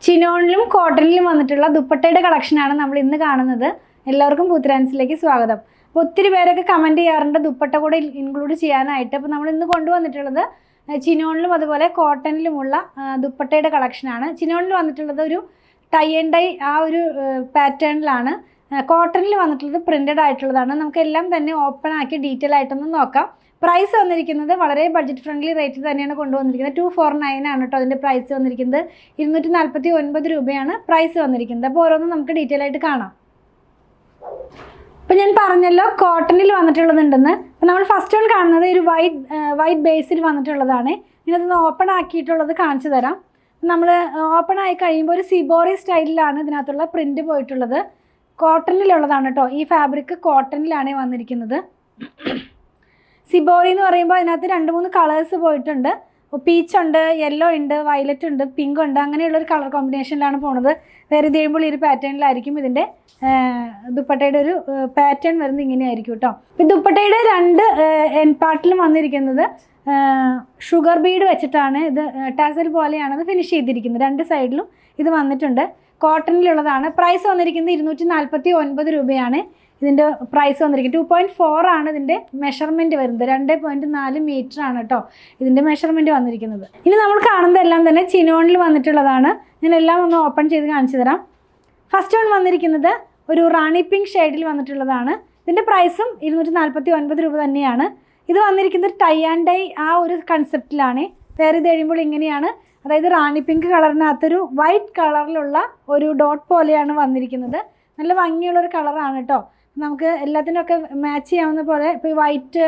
ചിനോണിലും കോട്ടണിലും വന്നിട്ടുള്ള ദുപ്പട്ടയുടെ കളക്ഷനാണ് നമ്മൾ ഇന്ന് കാണുന്നത്. എല്ലാവർക്കും പുത്രാൻസിലേക്ക് സ്വാഗതം. അപ്പോൾ ഒത്തിരി പേരൊക്കെ കമൻറ്റ് ചെയ്യാറുണ്ട് ദുപ്പട്ട കൂടെ ഇൻക്ലൂഡ് ചെയ്യാനായിട്ട്. അപ്പോൾ നമ്മൾ ഇന്ന് കൊണ്ടുവന്നിട്ടുള്ളത് ചിനോണിലും അതുപോലെ കോട്ടണിലുമുള്ള ദുപ്പട്ടയുടെ കളക്ഷനാണ്. ചിനോണിൽ വന്നിട്ടുള്ളത് ഒരു ടൈ ആൻഡ് ഡൈ ആ ഒരു പാറ്റേണിലാണ്. കോട്ടണിൽ വന്നിട്ടുള്ളത് പ്രിൻറ്റഡ് ആയിട്ടുള്ളതാണ്. നമുക്കെല്ലാം തന്നെ ഓപ്പൺ ആക്കി ഡീറ്റെയിൽ ആയിട്ടൊന്ന് നോക്കാം. പ്രൈസ് വന്നിരിക്കുന്നത് വളരെ ബഡ്ജറ്റ് ഫ്രണ്ട്ലി റേറ്റിൽ തന്നെയാണ് കൊണ്ടുവന്നിരിക്കുന്നത്. 249 ആണ് കേട്ടോ അതിൻ്റെ പ്രൈസ് വന്നിരിക്കുന്നത്. 249 രൂപയാണ് പ്രൈസ് വന്നിരിക്കുന്നത്. അപ്പോൾ ഓരോന്നും നമുക്ക് ഡീറ്റെയിൽ ആയിട്ട് കാണാം. അപ്പോൾ ഞാൻ പറഞ്ഞല്ലോ കോട്ടണിൽ വന്നിട്ടുള്ളതുണ്ടെന്ന്. അപ്പോൾ നമ്മൾ ഫസ്റ്റ് വൺ കാണുന്നത് ഒരു വൈറ്റ് ബേസിൽ വന്നിട്ടുള്ളതാണ്. ഇതിനകത്ത് ഓപ്പൺ ആക്കിയിട്ടുള്ളത് കാണിച്ചു തരാം. നമ്മൾ ഓപ്പൺ ആയി കഴിയുമ്പോൾ ഒരു സിബോറി സ്റ്റൈലിലാണ് ഇതിനകത്തുള്ള പ്രിൻറ്റ് പോയിട്ടുള്ളത്. കോട്ടണിലുള്ളതാണ് കേട്ടോ. ഈ ഫാബ്രിക് കോട്ടണിലാണ് വന്നിരിക്കുന്നത്. സിബോറി എന്ന് പറയുമ്പോൾ അതിനകത്ത് 2-3 കളേഴ്സ് പോയിട്ടുണ്ട്. പീച്ച് ഉണ്ട്, യെല്ലോ ഉണ്ട്, വയലറ്റ് ഉണ്ട്, പിങ്ക് ഉണ്ട്. അങ്ങനെയുള്ളൊരു കളർ കോമ്പിനേഷനിലാണ് പോണത്. വേറെ ഇത് കഴിയുമ്പോൾ ഈ ഒരു പാറ്റേണിലായിരിക്കും ഇതിൻ്റെ ദുപ്പട്ടയുടെ ഒരു പാറ്റേൺ വരുന്നത്. ഇങ്ങനെയായിരിക്കും കേട്ടോ. ഈ ദുപ്പട്ടയുടെ 2 എൻ പാർട്ടിലും വന്നിരിക്കുന്നത് ഷുഗർ ബീഡ് വെച്ചിട്ടാണ്. ഇത് ടാസൽ പോലെയാണ് ഇത് ഫിനിഷ് ചെയ്തിരിക്കുന്നത്. 2 സൈഡിലും ഇത് വന്നിട്ടുണ്ട്. കോട്ടണിലുള്ളതാണ്. പ്രൈസ് വന്നിരിക്കുന്നത് 249 രൂപയാണ് ഇതിൻ്റെ പ്രൈസ് വന്നിരിക്കുന്നത്. 2.4 ആണ് ഇതിൻ്റെ മെഷർമെൻറ്റ് വരുന്നത്. 2.4 മീറ്റർ ആണ് കേട്ടോ ഇതിൻ്റെ മെഷർമെൻറ്റ് വന്നിരിക്കുന്നത്. ഇനി നമ്മൾ കാണുന്നതെല്ലാം തന്നെ ചിനോണിൽ വന്നിട്ടുള്ളതാണ്. ഞാൻ എല്ലാം ഒന്ന് ഓപ്പൺ ചെയ്ത് കാണിച്ചു തരാം. ഫസ്റ്റ് വൺ വന്നിരിക്കുന്നത് ഒരു റാണി പിങ്ക് ഷെയ്ഡിൽ വന്നിട്ടുള്ളതാണ്. ഇതിൻ്റെ പ്രൈസും 249 രൂപ തന്നെയാണ്. ഇത് വന്നിരിക്കുന്നത് ടൈ ആൻഡ് ഡൈ ആ ഒരു കൺസെപ്റ്റിലാണ്. വേറെ ഇത് കഴിയുമ്പോൾ ഇങ്ങനെയാണ്. അതായത് റാണി പിങ്ക് കളറിനകത്തൊരു വൈറ്റ് കളറിലുള്ള ഒരു ഡോട്ട് പോലെയാണ് വന്നിരിക്കുന്നത്. നല്ല ഭംഗിയുള്ളൊരു കളറാണ് കേട്ടോ. നമുക്ക് എല്ലാത്തിനൊക്കെ മാച്ച് ചെയ്യാവുന്ന പോലെ ഇപ്പോൾ ഈ വൈറ്റ്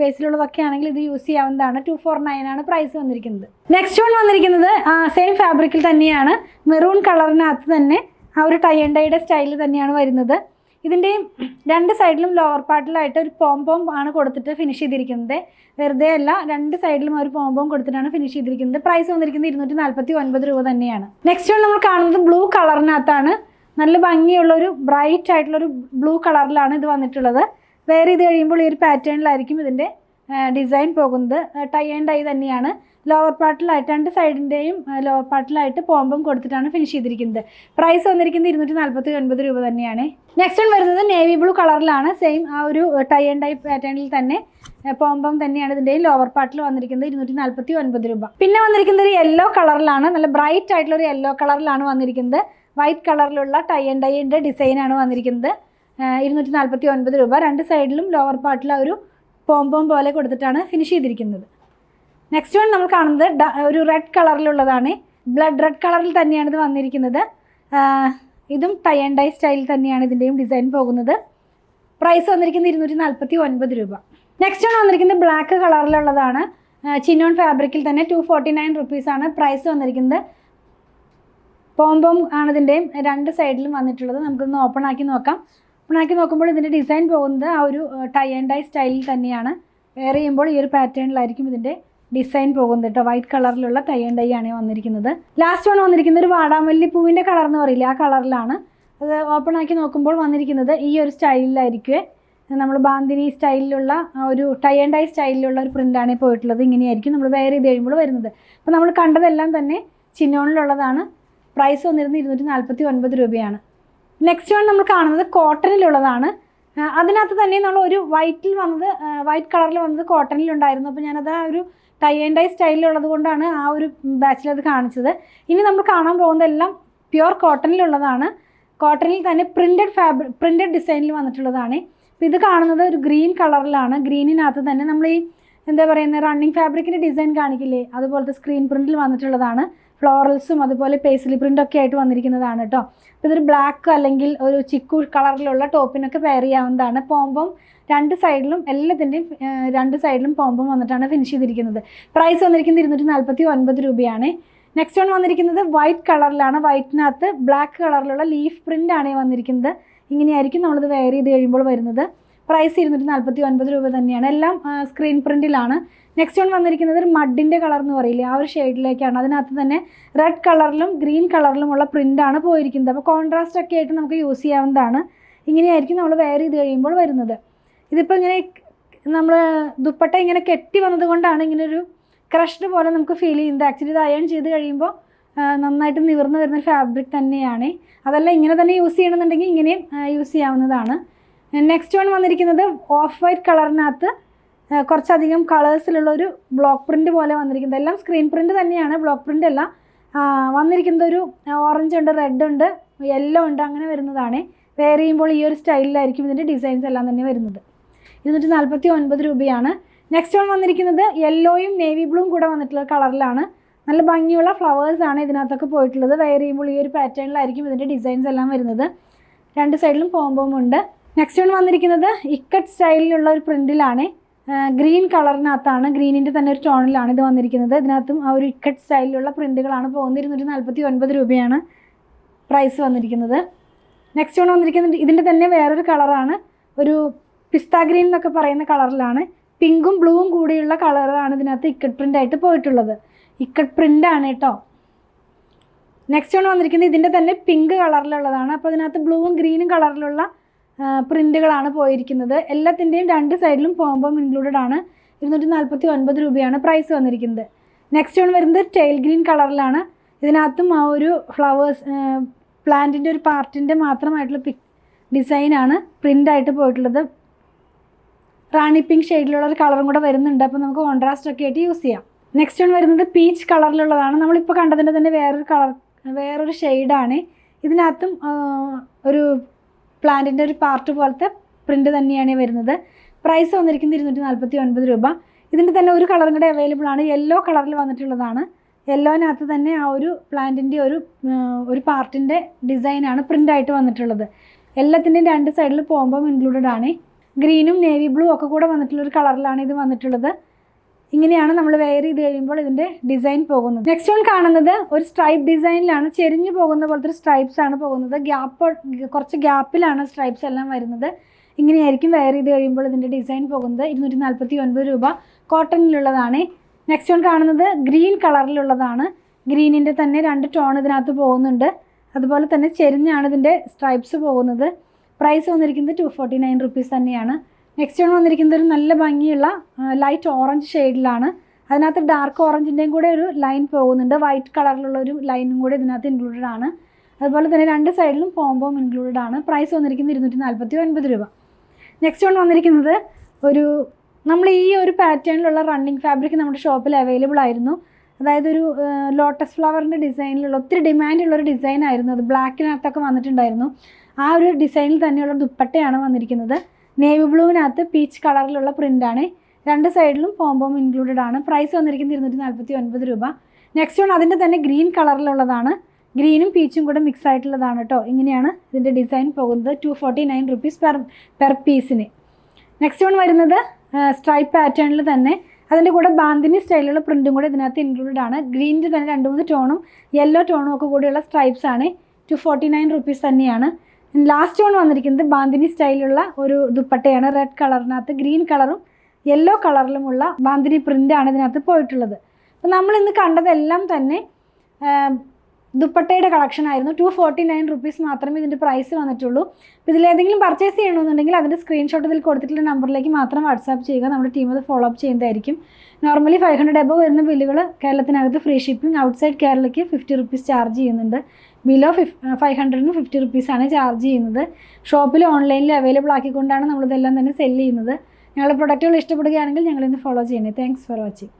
ബേസിലുള്ളതൊക്കെ ആണെങ്കിൽ ഇത് യൂസ് ചെയ്യാവുന്നതാണ്. 249 ആണ് പ്രൈസ് വന്നിരിക്കുന്നത്. നെക്സ്റ്റ് വൺ വന്നിരിക്കുന്നത് സെയിം ഫാബ്രിക്കിൽ തന്നെയാണ്. മെറൂൺ കളറിനകത്ത് തന്നെ ആ ഒരു ടൈ ആൻഡ് ഡൈയുടെ സ്റ്റൈലിൽ തന്നെയാണ് വരുന്നത്. ഇതിൻ്റെയും 2 സൈഡിലും ലോവർ പാർട്ടിലായിട്ട് ഒരു പോംപോം ആണ് കൊടുത്തിട്ട് ഫിനിഷ് ചെയ്തിരിക്കുന്നത്. വെറുതെ അല്ല, 2 സൈഡിലും ഒരു പോംപോം കൊടുത്തിട്ടാണ് ഫിനിഷ് ചെയ്തിരിക്കുന്നത്. പ്രൈസ് വന്നിരിക്കുന്നത് 249 രൂപ തന്നെയാണ്. നെക്സ്റ്റ് വൺ നമ്മൾ കാണുന്നത് ബ്ലൂ കളറിനകത്താണ്. നല്ല ഭംഗിയുള്ളൊരു ബ്രൈറ്റ് ആയിട്ടുള്ളൊരു ബ്ലൂ കളറിലാണ് ഇത് വന്നിട്ടുള്ളത്. വേറെ ഇത് കഴിയുമ്പോൾ ഈ ഒരു പാറ്റേണിലായിരിക്കും ഇതിൻ്റെ ഡിസൈൻ പോകുന്നത്. ടൈ ആൻഡ് ഡൈ തന്നെയാണ്. ലോവർ പാർട്ടിലായിട്ട് 2 സൈഡിൻ്റെയും ലോവർ പാർട്ടിലായിട്ട് പോംബം കൊടുത്തിട്ടാണ് ഫിനിഷ് ചെയ്തിരിക്കുന്നത്. പ്രൈസ് വന്നിരിക്കുന്നത് 249 രൂപ തന്നെയാണ്. നെക്സ്റ്റ് വൺ വരുന്നത് നേവി ബ്ലൂ കളറിലാണ്. സെയിം ആ ഒരു ടൈ ആൻഡ് ഡൈ പാറ്റേണിൽ തന്നെ പോംബം തന്നെയാണ് ഇതിൻ്റെ ലോവർ പാർട്ടിൽ വന്നിരിക്കുന്നത്. 249 രൂപ. പിന്നെ വന്നിരിക്കുന്നത് ഒരു യെല്ലോ കളറിലാണ്. നല്ല ബ്രൈറ്റ് ആയിട്ടുള്ള ഒരു യെല്ലോ കളറിലാണ് വന്നിരിക്കുന്നത്. വൈറ്റ് കളറിലുള്ള ടൈ ആൻഡ് ഡൈൻ്റെ ഡിസൈനാണ് വന്നിരിക്കുന്നത്. 249 രൂപ. 2 സൈഡിലും ലോവർ പാർട്ടിൽ ഒരു പോംപോം പോലെ കൊടുത്തിട്ടാണ് ഫിനിഷ് ചെയ്തിരിക്കുന്നത്. നെക്സ്റ്റ് വൺ നമ്മൾ കാണുന്നത് ഒരു റെഡ് കളറിലുള്ളതാണ്. ബ്ലഡ് റെഡ് കളറിൽ തന്നെയാണ് ഇത് വന്നിരിക്കുന്നത്. ഇതും ടൈ ആൻഡ് ഡൈ സ്റ്റൈലിൽ തന്നെയാണ് ഇതിൻ്റെയും ഡിസൈൻ പോകുന്നത്. പ്രൈസ് വന്നിരിക്കുന്നത് 249 രൂപ. നെക്സ്റ്റ് വൺ വന്നിരിക്കുന്നത് ബ്ലാക്ക് കളറിലുള്ളതാണ്. ചിനോൺ ഫാബ്രിക്കിൽ തന്നെ 249 റുപ്പീസാണ് പ്രൈസ് വന്നിരിക്കുന്നത്. പോംപോം ആണ് ഇതിൻ്റെയും 2 സൈഡിലും വന്നിട്ടുള്ളത്. നമുക്കൊന്ന് ഓപ്പൺ ആക്കി നോക്കാം. ഓപ്പൺ ആക്കി നോക്കുമ്പോൾ ഇതിൻ്റെ ഡിസൈൻ പോകുന്നത് ആ ഒരു ടൈ ആൻഡ് ഡൈ സ്റ്റൈലിൽ തന്നെയാണ്. വേറെ ചെയ്യുമ്പോൾ ഈ ഒരു പാറ്റേണിലായിരിക്കും ഇതിൻ്റെ ഡിസൈൻ പോകുന്നത് കേട്ടോ. വൈറ്റ് കളറിലുള്ള ടൈ ആൻഡ് ഡൈ ആണ് വന്നിരിക്കുന്നത്. ലാസ്റ്റ് വൺ വന്നിരിക്കുന്നത് ഒരു വാടാമല്ലി പൂവിൻ്റെ കളർ എന്ന് പറയില്ല, ആ കളറിലാണ്. അത് ഓപ്പൺ ആക്കി നോക്കുമ്പോൾ വന്നിരിക്കുന്നത് ഈ ഒരു സ്റ്റൈലിലായിരിക്കുമേ. നമ്മൾ ബാന്തിനി സ്റ്റൈലിലുള്ള ഒരു ടൈ ആൻഡ് ഡൈ സ്റ്റൈലിലുള്ള ഒരു പ്രിൻ്റാണ് പോയിട്ടുള്ളത്. ഇങ്ങനെയായിരിക്കും നമ്മൾ വേറെ ഇത് കഴിയുമ്പോൾ വരുന്നത്. അപ്പോൾ നമ്മൾ കണ്ടതെല്ലാം തന്നെ ചിനോണിലുള്ളതാണ്. പ്രൈസ് വന്നിരുന്നത് 249 രൂപയാണ്. നെക്സ്റ്റ് വൺ നമ്മൾ കാണുന്നത് കോട്ടണിലുള്ളതാണ്. അതിനകത്ത് തന്നെ നമ്മൾ ഒരു വൈറ്റ് കളറിൽ വന്നത് കോട്ടണിലുണ്ടായിരുന്നു. അപ്പോൾ ഞാനത് ആ ഒരു ടൈ ആൻഡ് ഡൈ സ്റ്റൈലിലുള്ളത് കൊണ്ടാണ് ആ ഒരു ബാച്ചിലത് കാണിച്ചത്. ഇനി നമ്മൾ കാണാൻ പോകുന്നതെല്ലാം പ്യുവർ കോട്ടണിലുള്ളതാണ്. കോട്ടണിൽ തന്നെ പ്രിൻറ്റഡ് ഡിസൈനിൽ വന്നിട്ടുള്ളതാണ്. അപ്പോൾ ഇത് കാണുന്നത് ഒരു ഗ്രീൻ കളറിലാണ്. ഗ്രീനിനകത്ത് തന്നെ നമ്മൾ ഈ എന്താ പറയുന്നത് റണ്ണിങ് ഫാബ്രിക്കിൻ്റെ ഡിസൈൻ കാണിക്കില്ലേ, അതുപോലത്തെ സ്ക്രീൻ പ്രിൻറ്റിൽ വന്നിട്ടുള്ളതാണ്. ഫ്ലോറൽസും അതുപോലെ പേസ്ലി പ്രിൻ്റൊക്കെ ആയിട്ട് വന്നിരിക്കുന്നതാണ് കേട്ടോ. അപ്പോൾ ഇതൊരു ബ്ലാക്ക് അല്ലെങ്കിൽ ഒരു ചിക്കു കളറിലുള്ള ടോപ്പിനൊക്കെ പെയർ ചെയ്യാവുന്നതാണ്. പോംബം 2 സൈഡിലും എല്ലാത്തിൻ്റെയും 2 സൈഡിലും പോംബം വന്നിട്ടാണ് ഫിനിഷ് ചെയ്തിരിക്കുന്നത്. പ്രൈസ് വന്നിരിക്കുന്നത് 249 രൂപയാണ്. നെക്സ്റ്റ് വൺ വന്നിരിക്കുന്നത് വൈറ്റ് കളറിലാണ്. വൈറ്റിനകത്ത് ബ്ലാക്ക് കളറിലുള്ള ലീഫ് പ്രിൻ്റാണ് വന്നിരിക്കുന്നത്. ഇങ്ങനെയായിരിക്കും നമ്മളിത് വെയർ ചെയ്ത് കഴിയുമ്പോൾ വരുന്നത്. പ്രൈസ് 249 രൂപ തന്നെയാണ്. എല്ലാം സ്ക്രീൻ പ്രിൻറ്റിലാണ്. നെക്സ്റ്റ് വൺ വന്നിരിക്കുന്നത് ഒരു മഡിൻ്റെ കളർ എന്ന് പറയില്ലേ, ആ ഒരു ഷെയ്ഡിലേക്കാണ്. അതിനകത്ത് തന്നെ റെഡ് കളറിലും ഗ്രീൻ കളറിലുമുള്ള പ്രിൻ്റാണ് പോയിരിക്കുന്നത്. അപ്പോൾ കോൺട്രാസ്റ്റ് ഒക്കെ ആയിട്ട് നമുക്ക് യൂസ് ചെയ്യാവുന്നതാണ്. ഇങ്ങനെയായിരിക്കും നമ്മൾ വെയർ ചെയ്ത് കഴിയുമ്പോൾ വരുന്നത്. ഇതിപ്പോൾ ഇങ്ങനെ നമ്മൾ ദുപ്പട്ട ഇങ്ങനെ കെട്ടി വന്നത് കൊണ്ടാണ് ഇങ്ങനൊരു ക്രഷ്ഡ് പോലെ നമുക്ക് ഫീൽ ചെയ്യുന്നത്. ആക്ച്വലി ഇത് അയൺ ചെയ്ത് കഴിയുമ്പോൾ നന്നായിട്ട് നിവർന്ന് വരുന്നൊരു ഫാബ്രിക് തന്നെയാണ്. അതല്ല ഇങ്ങനെ തന്നെ യൂസ് ചെയ്യണമെന്നുണ്ടെങ്കിൽ ഇങ്ങനെയും യൂസ് ചെയ്യാവുന്നതാണ്. നെക്സ്റ്റ് വൺ വന്നിരിക്കുന്നത് ഓഫ് വൈറ്റ് കളറിനകത്ത് കുറച്ചധികം കളേഴ്സിലുള്ളൊരു ബ്ലോക്ക് പ്രിൻ്റ് പോലെ വന്നിരിക്കുന്നത്. എല്ലാം സ്ക്രീൻ പ്രിൻ്റ് തന്നെയാണ്, ബ്ലോക്ക് പ്രിൻ്റ് അല്ല. വന്നിരിക്കുന്നത് ഒരു ഓറഞ്ച് ഉണ്ട്, റെഡ് ഉണ്ട്, യെല്ലോ ഉണ്ട്, അങ്ങനെ വരുന്നതാണ്. വെയർ ചെയ്യുമ്പോൾ ഈ ഒരു സ്റ്റൈലിലായിരിക്കും ഇതിൻ്റെ ഡിസൈൻസ് എല്ലാം തന്നെ വരുന്നത്. 249 രൂപയാണ്. നെക്സ്റ്റ് വൺ വന്നിരിക്കുന്നത് യെല്ലോയും നേവി ബ്ലൂവും കൂടെ വന്നിട്ടുള്ള കളറിലാണ്. നല്ല ഭംഗിയുള്ള ഫ്ലവേഴ്സാണ് ഇതിനകത്തൊക്കെ പോയിട്ടുള്ളത്. വെയർ ചെയ്യുമ്പോൾ ഈ ഒരു പാറ്റേണിലായിരിക്കും ഇതിൻ്റെ ഡിസൈൻസ് എല്ലാം വരുന്നത്. രണ്ട് സൈഡിലും പോംപോമുണ്ട്. നെക്സ്റ്റ് വൺ വന്നിരിക്കുന്നത് ഇക്കട്ട് സ്റ്റൈലിലുള്ള ഒരു പ്രിൻറ്റിലാണ്. ഗ്രീൻ കളറിനകത്താണ്, ഗ്രീനിൻ്റെ തന്നെ ഒരു ടോണിലാണ് ഇത് വന്നിരിക്കുന്നത്. ഇതിനകത്തും ആ ഒരു ഇക്കട്ട് സ്റ്റൈലിലുള്ള പ്രിൻറ്റുകളാണ് പോകുന്നത്. 249 രൂപയാണ് പ്രൈസ് വന്നിരിക്കുന്നത്. നെക്സ്റ്റ് വൺ വന്നിരിക്കുന്നത് ഇതിൻ്റെ തന്നെ വേറൊരു കളറാണ്, ഒരു പിസ്ത ഗ്രീൻ എന്നൊക്കെ പറയുന്ന കളറിലാണ്. പിങ്കും ബ്ലൂവും കൂടിയുള്ള കളറാണ് ഇതിനകത്ത് ഇക്കട്ട് പ്രിൻ്റായിട്ട് പോയിട്ടുള്ളത്. ഇക്കട്ട് പ്രിൻ്റാണ് കേട്ടോ. നെക്സ്റ്റ് വൺ വന്നിരിക്കുന്നത് ഇതിൻ്റെ തന്നെ പിങ്ക് കളറിലുള്ളതാണ്. അപ്പോൾ ഇതിനകത്ത് ബ്ലൂവും ഗ്രീനും കളറിലുള്ള പ്രിൻറ്റുകളാണ് പോയിരിക്കുന്നത്. എല്ലാത്തിൻ്റെയും രണ്ട് സൈഡിലും പോംപോം ഇൻക്ലൂഡഡ് ആണ്. 249 രൂപയാണ് പ്രൈസ് വന്നിരിക്കുന്നത്. നെക്സ്റ്റ് വൺ വരുന്നത് ടെയിൽ ഗ്രീൻ കളറിലാണ്. ഇതിനകത്തും ആ ഒരു ഫ്ലവേഴ്സ് പ്ലാന്റിൻ്റെ ഒരു പാർട്ടിൻ്റെ മാത്രമായിട്ടുള്ള ഡിസൈനാണ് പ്രിൻ്റായിട്ട് പോയിട്ടുള്ളത്. റാണി പിങ്ക് ഷെയ്ഡിലുള്ള ഒരു കളറും കൂടെ വരുന്നുണ്ട്. അപ്പോൾ നമുക്ക് കോൺട്രാസ്റ്റ് ഒക്കെ ആയിട്ട് യൂസ് ചെയ്യാം. നെക്സ്റ്റ് വൺ വരുന്നത് പീച്ച് കളറിലുള്ളതാണ്. നമ്മളിപ്പോൾ കണ്ടതിൻ്റെ തന്നെ വേറൊരു ഷെയ്ഡാണ്. ഇതിനകത്തും ഒരു പ്ലാന്റിൻ്റെ ഒരു പാർട്ട് പോലത്തെ പ്രിൻ്റ് തന്നെയാണ് വരുന്നത്. പ്രൈസ് വന്നിരിക്കുന്നത് 249 രൂപ. ഇതിൻ്റെ തന്നെ ഒരു കളറും കൂടെ അവൈലബിൾ ആണ്. യെല്ലോ കളറിൽ വന്നിട്ടുള്ളതാണ്. യെല്ലോനകത്ത് തന്നെ ആ ഒരു പ്ലാന്റിൻ്റെ ഒരു പാർട്ടിൻ്റെ ഡിസൈനാണ് പ്രിൻ്റായിട്ട് വന്നിട്ടുള്ളത്. എല്ലാത്തിൻ്റെയും രണ്ട് സൈഡിൽ പോംപോം ഇൻക്ലൂഡഡ് ആണ്. ഗ്രീനും നേവി ബ്ലൂ ഒക്കെ കൂടെ വന്നിട്ടുള്ളൊരു കളറിലാണ് ഇത് വന്നിട്ടുള്ളത്. ഇങ്ങനെയാണ് നമ്മൾ വെയർ ചെയ്ത് കഴിയുമ്പോൾ ഇതിൻ്റെ ഡിസൈൻ പോകുന്നത്. നെക്സ്റ്റ് വൺ കാണുന്നത് ഒരു സ്ട്രൈപ്പ് ഡിസൈനിലാണ്, ചെരിഞ്ഞു പോകുന്ന പോലത്തെ ഒരു സ്ട്രൈപ്സ് ആണ് പോകുന്നത്. കുറച്ച് ഗ്യാപ്പിലാണ് സ്ട്രൈപ്സ് എല്ലാം വരുന്നത്. ഇങ്ങനെയായിരിക്കും വെയർ ചെയ്ത് കഴിയുമ്പോൾ ഇതിൻ്റെ ഡിസൈൻ പോകുന്നത്. 249 രൂപ. കോട്ടണിലുള്ളതാണ്. നെക്സ്റ്റ് വൺ കാണുന്നത് ഗ്രീൻ കളറിലുള്ളതാണ്. ഗ്രീനിൻ്റെ തന്നെ രണ്ട് ടോൺ ഇതിനകത്ത് പോകുന്നുണ്ട്. അതുപോലെ തന്നെ ചെരിഞ്ഞാണ് ഇതിൻ്റെ സ്ട്രൈപ്സ് പോകുന്നത്. പ്രൈസ് വന്നിരിക്കുന്നത് 249 റുപ്പീസ് തന്നെയാണ്. നെക്സ്റ്റ് വൺ വന്നിരിക്കുന്നത് ഒരു നല്ല ഭംഗിയുള്ള ലൈറ്റ് ഓറഞ്ച് ഷെയ്ഡിലാണ്. അതിനകത്ത് ഡാർക്ക് ഓറഞ്ചിൻ്റെയും കൂടെ ഒരു ലൈൻ പോകുന്നുണ്ട്. വൈറ്റ് കളറിലുള്ള ഒരു ലൈനും കൂടെ ഇതിനകത്ത് ഇൻക്ലൂഡഡ് ആണ്. അതുപോലെ തന്നെ രണ്ട് സൈഡിലും പോംപോം ഇൻക്ലൂഡഡ് ആണ്. പ്രൈസ് വന്നിരിക്കുന്നത് 249 രൂപ. നെക്സ്റ്റ് വൺ വന്നിരിക്കുന്നത് നമ്മൾ ഈ ഒരു പാറ്റേണിലുള്ള റണ്ണിങ് ഫാബ്രിക് നമ്മുടെ ഷോപ്പിൽ അവൈലബിൾ ആയിരുന്നു. അതായത് ഒരു ലോട്ടസ് ഫ്ലവറിൻ്റെ ഡിസൈനിലുള്ള ഒത്തിരി ഡിമാൻഡുള്ളൊരു ഡിസൈനായിരുന്നു. അത് ബ്ലാക്കിനകത്തൊക്കെ വന്നിട്ടുണ്ടായിരുന്നു. ആ ഒരു ഡിസൈനിൽ തന്നെയുള്ള ദുപ്പട്ടയാണ് വന്നിരിക്കുന്നത്. നേവി ബ്ലൂവിനകത്ത് പീച്ച് കളറിലുള്ള പ്രിൻ്റാണ്. രണ്ട് സൈഡിലും പോംപോം ഇൻക്ലൂഡഡ് ആണ്. പ്രൈസ് വന്നിരിക്കുന്നത് 249 രൂപ. നെക്സ്റ്റ് വൺ അതിൻ്റെ തന്നെ ഗ്രീൻ കളറിലുള്ളതാണ്. ഗ്രീനും പീച്ചും കൂടെ മിക്സ് ആയിട്ടുള്ളതാണ് കേട്ടോ. ഇങ്ങനെയാണ് ഇതിൻ്റെ ഡിസൈൻ പോകുന്നത്. 249 റുപ്പീസ് പെർ പീസിന്. നെക്സ്റ്റ് വൺ വരുന്നത് സ്ട്രൈപ്പ് പാറ്റേണിൽ തന്നെ അതിൻ്റെ കൂടെ ബാന്തിനി സ്റ്റൈലിലുള്ള പ്രിൻറ്റും കൂടെ ഇതിനകത്ത് ഇൻക്ലൂഡഡ് ആണ്. ഗ്രീനിൻ്റെ തന്നെ 2-3 ടോണും യെല്ലോ ടോണും ഒക്കെ കൂടിയുള്ള സ്ട്രൈപ്സ് ആണ്. 249 റുപ്പീസ് തന്നെയാണ്. ലാസ്റ്റ് വൺ വന്നിരിക്കുന്നത് ബാന്തിനി സ്റ്റൈലുള്ള ഒരു ദുപ്പട്ടയാണ്. റെഡ് കളറിനകത്ത് ഗ്രീൻ കളറും യെല്ലോ കളറിലുമുള്ള ബാന്തിനി പ്രിൻ്റാണ് ഇതിനകത്ത് പോയിട്ടുള്ളത്. അപ്പോൾ നമ്മളിന്ന് കണ്ടതെല്ലാം തന്നെ ദുപ്പട്ടയുടെ കളക്ഷൻ ആയിരുന്നു. 249 റുപ്പീസ് മാത്രമേ ഇതിൻ്റെ പ്രൈസ് വന്നിട്ടുള്ളൂ. അപ്പോൾ ഇതിലേതെങ്കിലും പർച്ചേസ് ചെയ്യണമെന്നുണ്ടെങ്കിൽ അതിൻ്റെ സ്ക്രീൻഷോട്ട് ഇതിൽ കൊടുത്തിട്ടുള്ള നമ്പറിലേക്ക് മാത്രം വാട്സാപ്പ് ചെയ്യുക. നമ്മുടെ ടീം അത് ഫോളോ അപ്പ് ചെയ്യുന്നതായിരിക്കും. നോർമലി 500 എബവ് വരുന്ന ബില്ലുകൾ കേരളത്തിനകത്ത് ഫ്രീ ഷിപ്പിംഗ്, ഔട്ട്സൈഡ് കേരളയ്ക്ക് 50 റുപ്പീസ് ചാർജ് ചെയ്യുന്നുണ്ട്. ബിലോ 500-ന് 50 റുപ്പീസാണ് ചാർജ് ചെയ്യുന്നത്. ഷോപ്പിൽ ഓൺലൈനിൽ അവൈലബിൾ ആക്കിക്കൊണ്ടാണ് നമ്മളിതെല്ലാം തന്നെ സെല്ല് ചെയ്യുന്നത്. ഞങ്ങളുടെ പ്രൊഡക്റ്റുകൾ ഇഷ്ടപ്പെടുകയാണെങ്കിൽ ഞങ്ങളിന്ന് ഫോളോ ചെയ്യണേ. Thanks for watching.